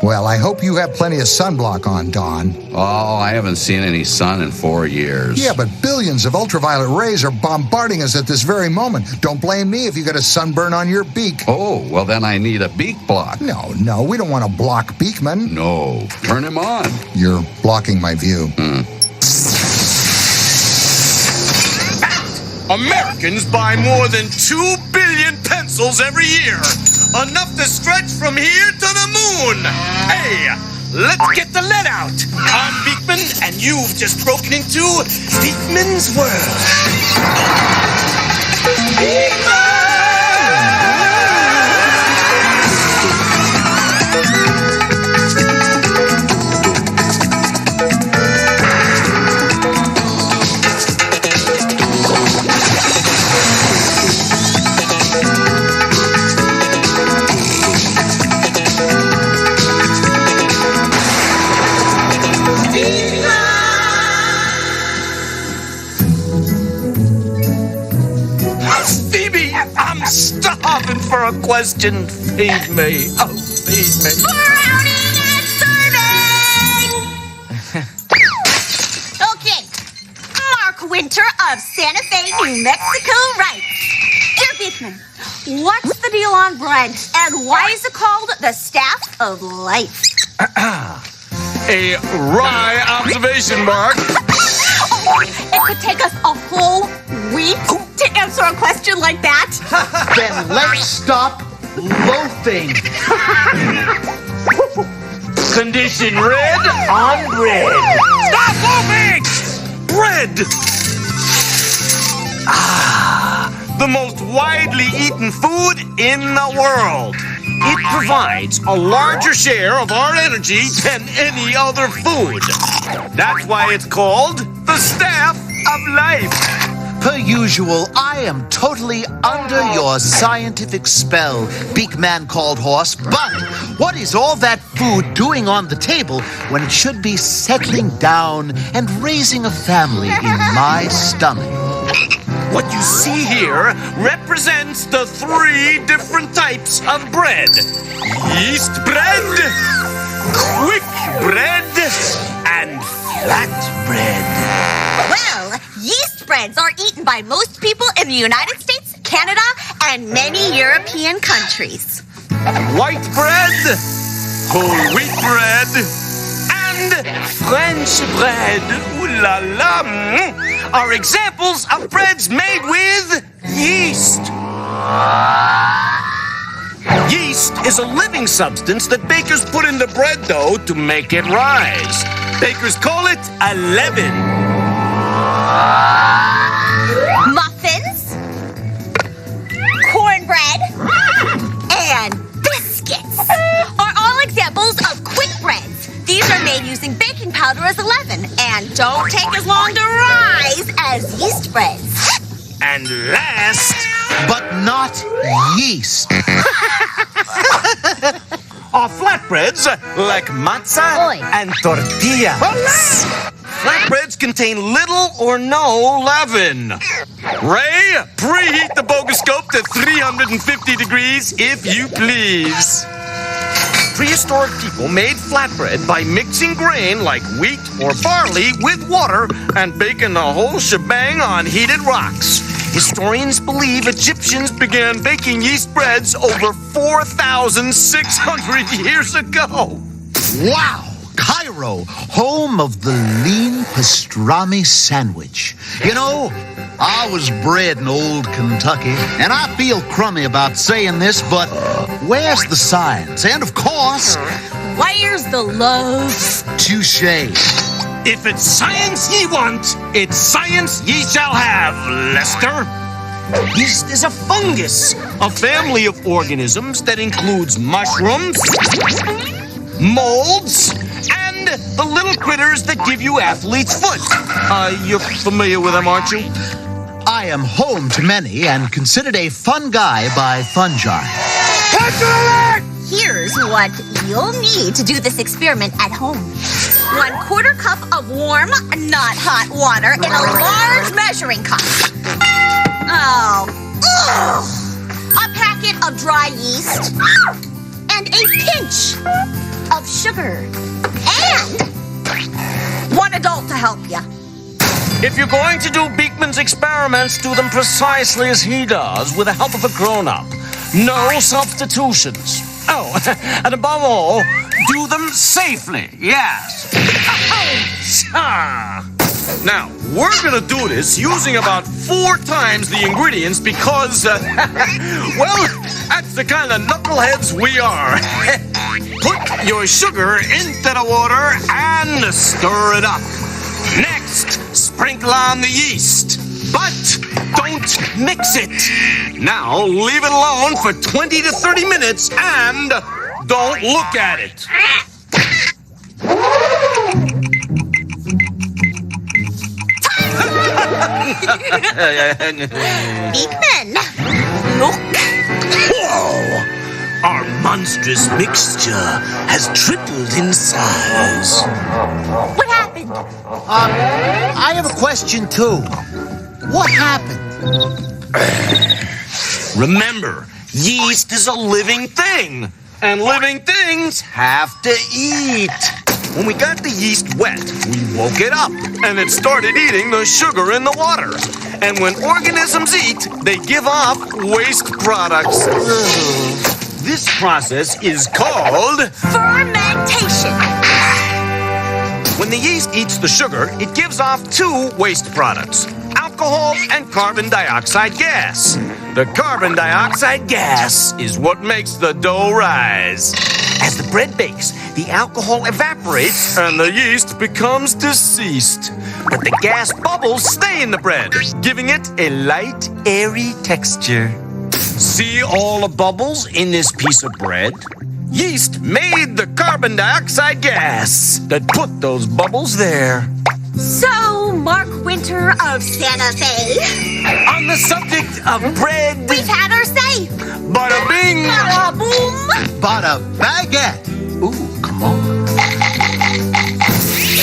Well, I hope you have plenty of sunblock on, Don. Oh, I haven't seen any sun in 4 years. Yeah, but billions of ultraviolet rays are bombarding us at this very moment. Don't blame me if you get a sunburn on your beak. Oh, well then I need a beak block. No, we don't want to block Beakman. No, turn him on. You're blocking my view. Americans buy more than 2 billion pencils every year. Enough to stretch from here to the moon. Hey, let's get the lead out. I'm Beakman, and you've just broken into Beakman's world. Beakman! I'm starving for a question. Feed me. Oh, feed me. Browning and serving! Okay. Mark Winter of Santa Fe, New Mexico writes, Dear Beakman, what's the deal on bread, and why is it called the Staff of Life? A wry observation, Mark. It could take us a whole week to answer a question like that. Then let's stop loafing. Condition red on bread. Stop moving! Bread! The most widely eaten food in the world. It provides a larger share of our energy than any other food. That's why it's called the Staff of Life. Per usual, I am totally under your scientific spell, Beakman called horse. But what is all that food doing on the table when it should be settling down and raising a family in my stomach? What you see here represents the 3 different types of bread. Yeast bread, quick bread, and flat bread. Well, yeast breads are eaten by most people in the United States, Canada, and many European countries. White bread, whole wheat bread, and French bread, ooh la la, are examples of breads made with yeast. Yeast is a living substance that bakers put in the bread dough to make it rise. Bakers call it a leaven. Muffins, cornbread, and biscuits are all examples of quick breads. These are made using baking powder as a leaven and don't take as long to rise as yeast breads. And last, But not yeast. are flatbreads like matzah and tortillas. Flatbreads contain little or no leaven. Ray, preheat the bogoscope to 350 degrees, if you please. Prehistoric people made flatbread by mixing grain like wheat or barley with water and baking the whole shebang on heated rocks. Historians believe Egyptians began baking yeast breads over 4,600 years ago. Wow! Cairo, home of the lean pastrami sandwich. You know, I was bred in old Kentucky, and I feel crummy about saying this, but where's the science? And of course, Where's the love? touche. If it's science ye want, it's science ye shall have, Lester. Yeast is a fungus, a family of organisms that includes mushrooms, molds, and the little critters that give you athlete's foot. You're familiar with them, aren't you? I am home to many and considered a fun guy by fungi. Here's what you'll need to do this experiment at home. 1/4 cup of warm, not hot water in a large measuring cup. A packet of dry yeast. And and a pinch of sugar. And one adult to help you. If you're going to do Beakman's experiments, do them precisely as he does, with the help of a grown-up. No substitutions. Oh, and above all, do them safely, yes. Now, we're gonna do this using about 4 times the ingredients because, well, that's the kind of knuckleheads we are. Put your sugar into the water and stir it up. Next, sprinkle on the yeast, but don't mix it. Now, leave it alone for 20 to 30 minutes and don't look at it. Beakman, look. Whoa! Our monstrous mixture has tripled in size. What happened? I have a question, too. What happened? Remember, yeast is a living thing, and living things have to eat. When we got the yeast wet, we woke it up, and it started eating the sugar in the water. And when organisms eat, they give off waste products. This process is called Fermentation. When the yeast eats the sugar, it gives off 2 waste products, alcohol and carbon dioxide gas. The carbon dioxide gas is what makes the dough rise. As the bread bakes, the alcohol evaporates and the yeast becomes deceased. But the gas bubbles stay in the bread, giving it a light, airy texture. See all the bubbles in this piece of bread? Yeast made the carbon dioxide gas that put those bubbles there. So, Mark Winter of Santa Fe, On the subject of bread, we've had our say. bada bing! Bada boom. Bada baguette. Ooh, come on.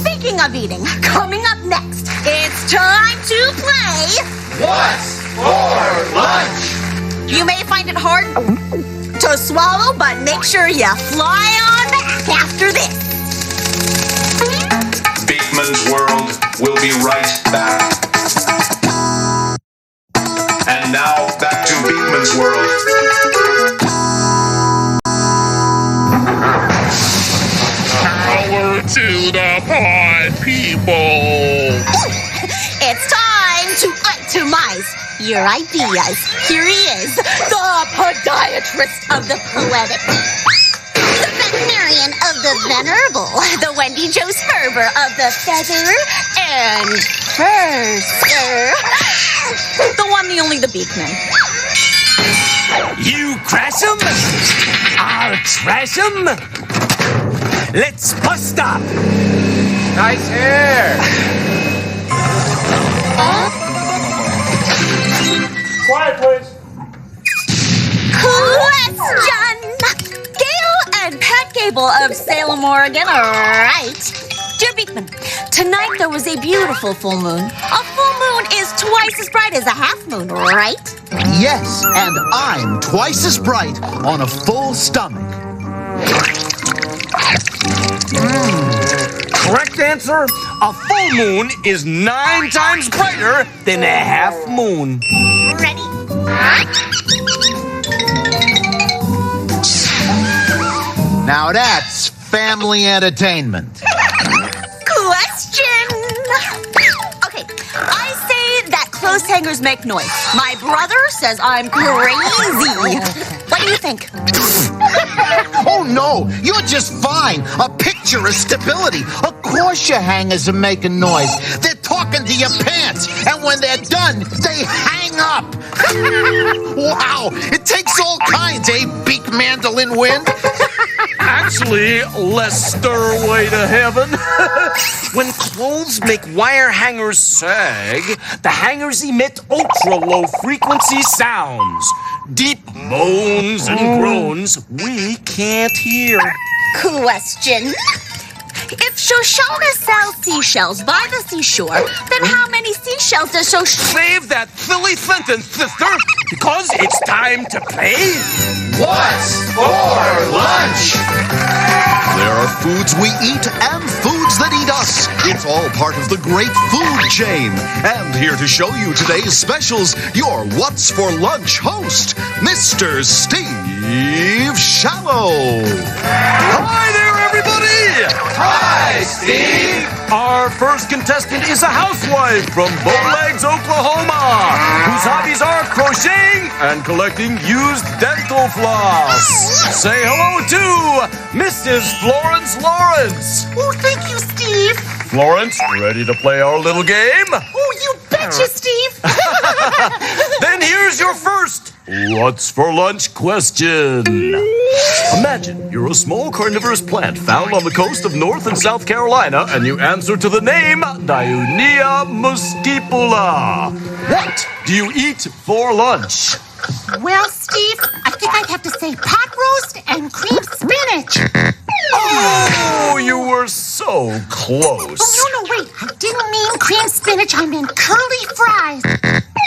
Speaking of eating, coming up next, it's time to play. What's for lunch? You may find it hard to swallow, but make sure you fly on back after this. Beakman's World will be right back. And now, back to Beakman's World. Power to the pod, people! It's time to itemize your ideas. Here he is, the podiatrist of the poetic, the veterinarian of the venerable, the Wendy Joe Sperber of the feather and furster, the one, the only, the Beakman. You crash 'em, I'll trash 'em. Let's bust up. Nice hair! Quiet, please. Question! Gail and Pat Gable of Salem, Oregon, right? Dear Beakman, tonight there was a beautiful full moon. A full moon is twice as bright as a half moon, right? Yes, and I'm twice as bright on a full stomach. Correct answer, a full moon is 9 times brighter than a half moon. Ready? Now that's family entertainment. Question! Okay, I say that clothes hangers make noise. My brother says I'm crazy. What do you think? Oh, no, you're just fine. A picture of stability. Of course your hangers are making noise. They're talking to your pants, and when they're done, they hang up. Wow, it takes all kinds, eh, beak mandolin wind? Actually, less stairway to heaven. When clothes make wire hangers sag, the hangers emit ultra-low frequency sounds. Deep moans and groans we can't hear. Question. If Shoshana sells seashells by the seashore, then how many seashells does Shoshana... Save that silly sentence, sister, because it's time to play What's for lunch? There are foods we eat and foods that eat us. It's all part of the great food chain. And here to show you today's specials, your What's for Lunch host, Mr. Steve Shallow. Hi there, everybody! Hi, Steve. Our first contestant is a housewife from Bowlegs, Oklahoma, whose hobbies are crocheting and collecting used dental floss. Say hello to Mrs. Florence Lawrence. Oh, thank you, Steve. Florence, ready to play our little game? Oh, you betcha, Steve. Then here's your first What's for Lunch question. Imagine you're a small carnivorous plant found on the coast of North and South Carolina, and you answer to the name Dionaea muscipula. What do you eat for lunch? Well, Steve, I think I'd have to say pot roast and cream spinach. Oh, you were so close. Oh, no, wait. I didn't mean cream spinach. I meant curly fries.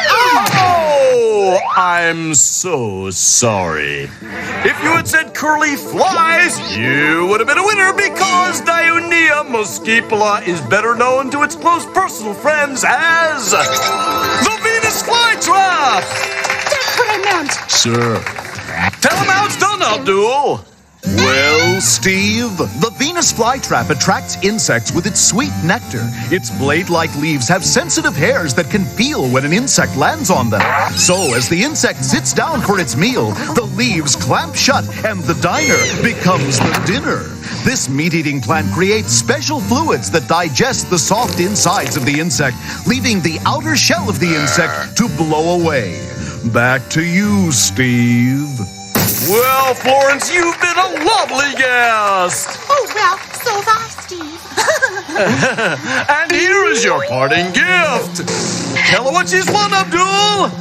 Oh, I'm so sorry. If you had said curly flies, you would have been a winner because Dionaea muscipula is better known to its close personal friends as the Venus flytrap. That's what I meant. Sir. Tell him how it's done, Abdul. Well, Steve, the Venus flytrap attracts insects with its sweet nectar. Its blade-like leaves have sensitive hairs that can feel when an insect lands on them. So, as the insect sits down for its meal, the leaves clamp shut and the diner becomes the dinner. This meat-eating plant creates special fluids that digest the soft insides of the insect, leaving the outer shell of the insect to blow away. Back to you, Steve. Well, Florence, you've been a lovely guest. Oh, well, so have I, Steve. And here is your parting gift. Tell her what she's won, Abdul.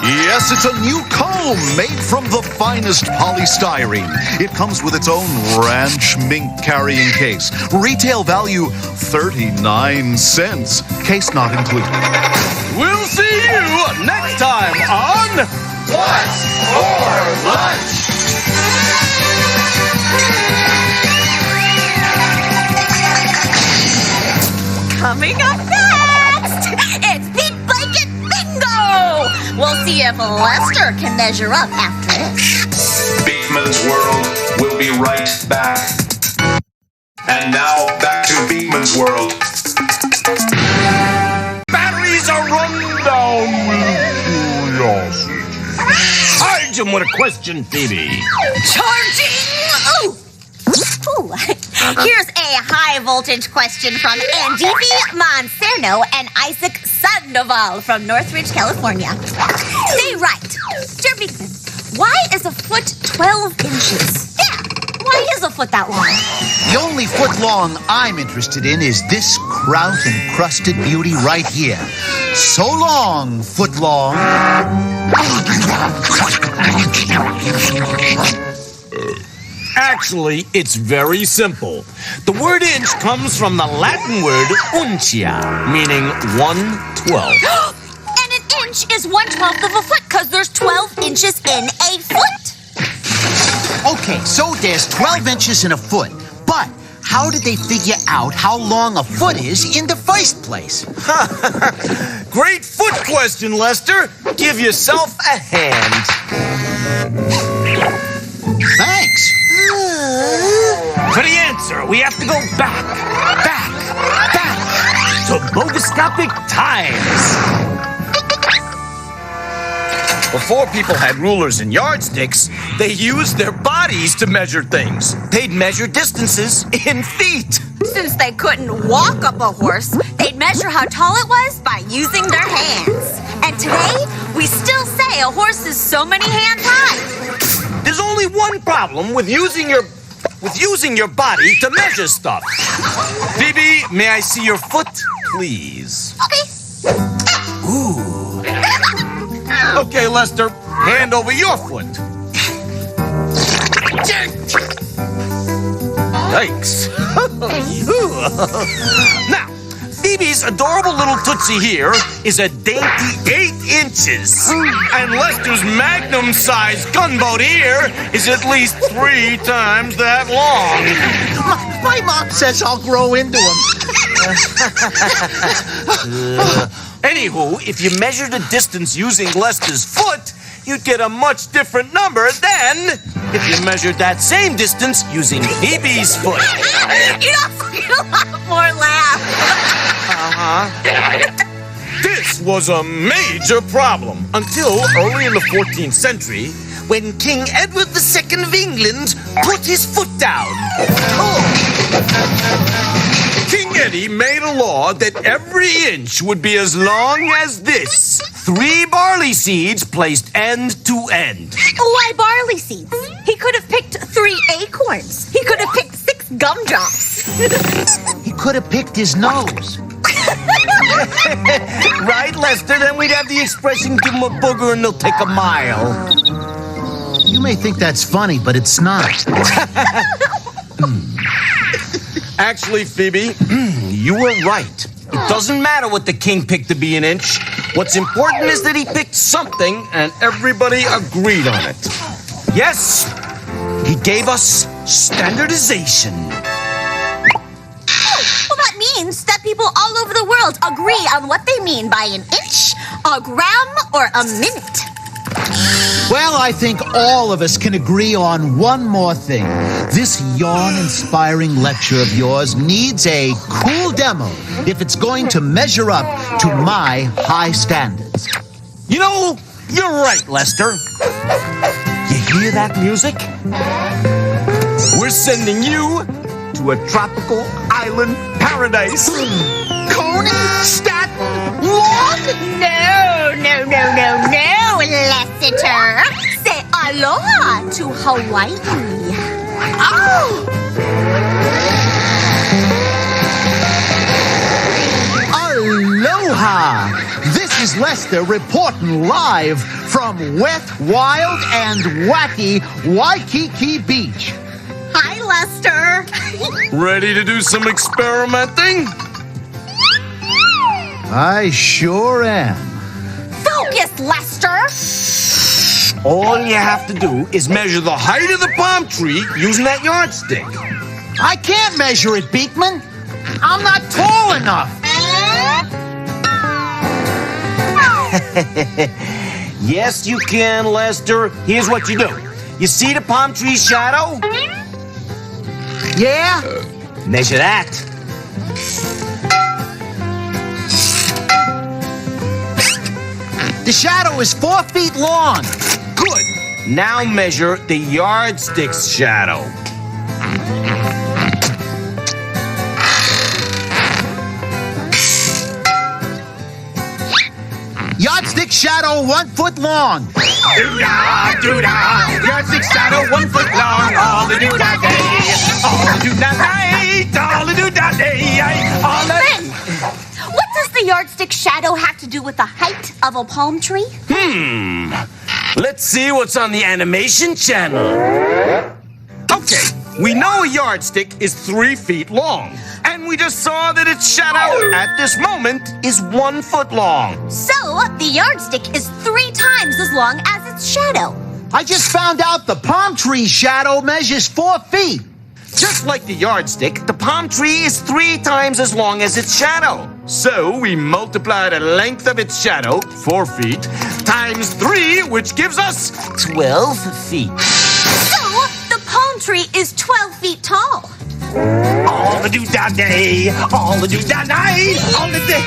Yes, it's a new comb made from the finest polystyrene. It comes with its own ranch mink carrying case. Retail value 39 cents. Case not included. We'll see you next time on What's for Lunch? Coming up next, it's Big Blanket Bingo. We'll see if Lester can measure up after this. Beakman's World will be right back. And now, back to Beakman's World. Batteries are run down with curiosity. I just want a question, Phoebe. Charging! Ooh! Here's a high-voltage question from Andy Monserno and Isaac Sandoval from Northridge, California. They write, Dear Beakman, why is a foot 12 inches? Yeah, why is a foot that long? The only foot long I'm interested in is this kraut-encrusted beauty right here. So long, foot long. Actually, it's very simple. The word inch comes from the Latin word uncia, meaning 1/12. And an inch is 1/12 of a foot because there's 12 inches in a foot. Okay, so there's 12 inches in a foot. But how did they figure out how long a foot is in the first place? Great foot question, Lester. Give yourself a hand. Thanks. For the answer, we have to go back to bogoscopic times. Before people had rulers and yardsticks, they used their bodies to measure things. They'd measure distances in feet. Since they couldn't walk up a horse, they'd measure how tall it was by using their hands. And today, we still say a horse is so many hands high. There's only one problem with using your body to measure stuff. Phoebe, may I see your foot, please? Okay. Ooh. Okay, Lester, hand over your foot. Yikes. Now, Phoebe's adorable little Tootsie here is a dainty 8 inches. And Lester's magnum-sized gunboat here is at least 3 times that long. My mom says I'll grow into him. Anywho, if you measure the distance using Lester's foot, you'd get a much different number than if you measured that same distance using Phoebe's foot. You'd also get a lot more laugh. This was a major problem until early in the 14th century when King Edward II of England put his foot down. King Eddie made a law that every inch would be as long as this. 3 barley seeds placed end to end. Why barley seeds? He could have picked 3 acorns. He could have picked 6 gumdrops. He could have picked his nose. Right, Lester? Then we'd have the expression, give him a booger and they'll take a mile. You may think that's funny, but it's not. Actually, Phoebe, you were right. It doesn't matter what the king picked to be an inch. What's important is that he picked something and everybody agreed on it. Yes, he gave us standardization. Well, that means that people all over the world agree on what they mean by an inch, a gram, or a minute. Well, I think all of us can agree on one more thing. This yawn-inspiring lecture of yours needs a cool demo if it's going to measure up to my high standards. You know, you're right, Lester. You hear that music? We're sending you to a tropical island paradise. Coney, Staten, Long? No, Lassiter. Say aloha to Hawaii. Oh! Aloha! This is Lester reporting live from wet, wild, and wacky Waikiki Beach. Hi, Lester. Ready to do some experimenting? I sure am. Focus, Lester. All you have to do is measure the height of the palm tree using that yardstick. I can't measure it, Beakman. I'm not tall enough. Yes, you can, Lester. Here's what you do. You see the palm tree shadow? Yeah? Measure that. The shadow is 4 feet long. Good. Now measure the yardstick's shadow. Yardstick shadow 1 foot long. Doo-dah, doo-dah, yardstick shadow 1 foot long. All the doo-dah day, all the doo-dah night, all the doo-dah day, all the... Ben, what does the yardstick shadow have to do with the height of a palm tree? Let's see what's on the animation channel. Okay, we know a yardstick is 3 feet long. And we just saw that its shadow at this moment is 1 foot long. So, the yardstick is 3 times as long as its shadow. I just found out the palm tree shadow measures 4 feet. Just like the yardstick, the palm tree is 3 times as long as its shadow. So we multiply the length of its shadow, 4 feet, times 3, which gives us 12 feet. So, the palm tree is 12 feet tall. All the doo-dah day, all the doo-dah night, all the day.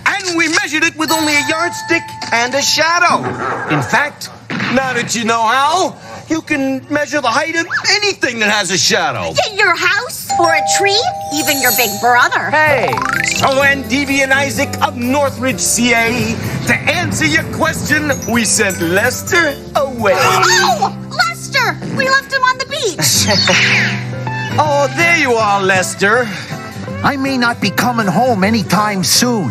And we measured it with only a yardstick and a shadow. In fact, now that you know how, you can measure the height of anything that has a shadow. Yeah, your house, or a tree, even your big brother. Hey, so and Davy and Isaac of Northridge, CA, to answer your question, we sent Lester away. Oh, Lester! We left him on the beach. Oh, there you are, Lester. I may not be coming home anytime soon.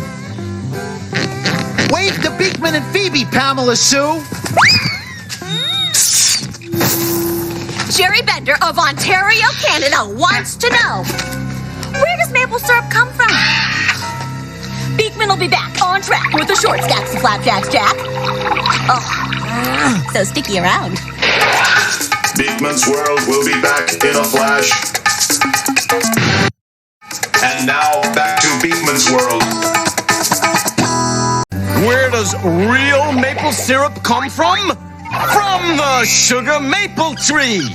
Wave to Beakman and Phoebe, Pamela Sue. Jerry Bender of Ontario, Canada wants to know, where does maple syrup come from? on track with the short stacks of flapjacks, Jack. Oh, so sticky around. Beakman's World will be back in a flash. And now, back to Beakman's World. Where does real maple syrup come from? From the sugar maple tree.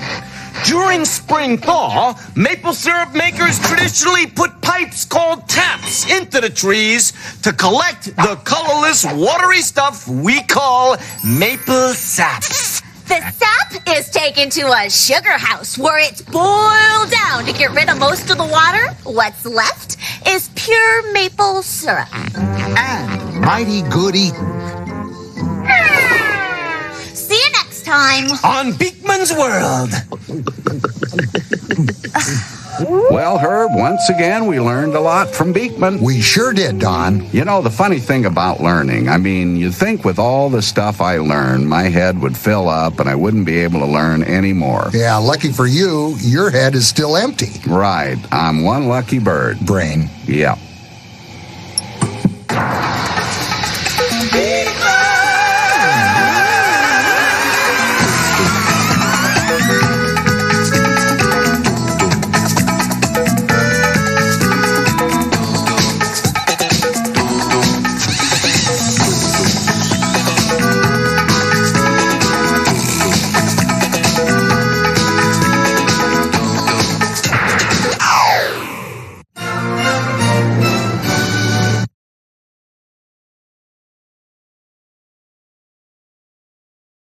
During spring thaw, maple syrup makers traditionally put pipes called taps into the trees to collect the colorless, watery stuff we call maple sap. The sap is taken to a sugar house where it's boiled down to get rid of most of the water. What's left is pure maple syrup. And mighty good eating. See you next time. On Beakman's World. Well, Herb, once again, we learned a lot from Beakman. We sure did, Don. You know, the funny thing about learning, I mean, you'd think with all the stuff I learned, my head would fill up and I wouldn't be able to learn any more. Yeah, lucky for you, your head is still empty. Right. I'm one lucky bird. Brain. Yeah.